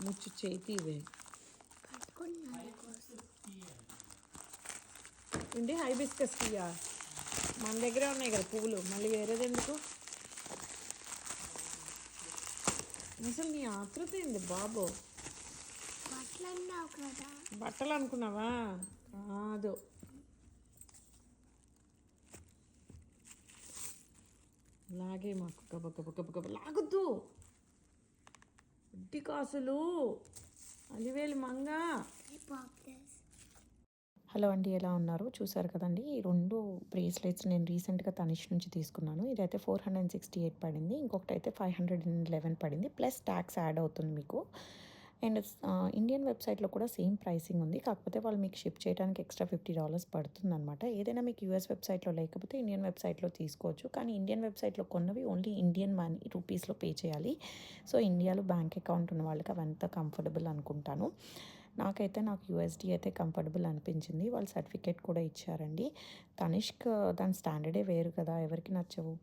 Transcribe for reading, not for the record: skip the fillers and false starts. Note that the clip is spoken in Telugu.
ముచ్చు చేతి ఇవే ఏంటి హైబిస్కస్ టీయా మన దగ్గరే ఉన్నాయి కదా పువ్వులు, మళ్ళీ వేరేది ఎందుకు? అసలు నీ ఆతృత ఏంది బాబు? బట్టలు అనుకున్నావా? కాదు, లాగే మాకు గబ గబ గబ గబ లాగొద్దు. ఉడ్డి కాసులు అలివేలు మంగ. హలో అండి, ఎలా ఉన్నారు? చూసారు కదండి, ఈ 2 బ్రేస్లెట్స్ నేను రీసెంట్గా తనిష్ నుంచి తీసుకున్నాను. ఇదైతే 468 పడింది, ఇంకొకటి అయితే 511 పడింది, ప్లస్ ట్యాక్స్ యాడ్ అవుతుంది మీకు. అండ్ ఇండియన్ వెబ్సైట్లో కూడా సేమ్ ప్రైసింగ్ ఉంది, కాకపోతే వాళ్ళు మీకు షిప్ చేయడానికి ఎక్స్ట్రా $50 పడుతుంది అనమాట. ఏదైనా మీకు యూఎస్ వెబ్సైట్లో లేకపోతే ఇండియన్ వెబ్సైట్లో తీసుకోవచ్చు, కానీ ఇండియన్ వెబ్సైట్లో కొన్నవి ఓన్లీ ఇండియన్ మనీ రూపీస్లో పే చేయాలి. సో ఇండియాలో బ్యాంక్ అకౌంట్ ఉన్న వాళ్ళకి అవంతా కంఫర్టబుల్ అనుకుంటాను. నాకు యూఎస్డి అయితే కంఫర్టబుల్ అనిపించింది. వాళ్ళు సర్టిఫికేట్ కూడా ఇచ్చారండి. తనిష్క్ దాని స్టాండర్డే వేరు కదా, ఎవరికి నచ్చవు.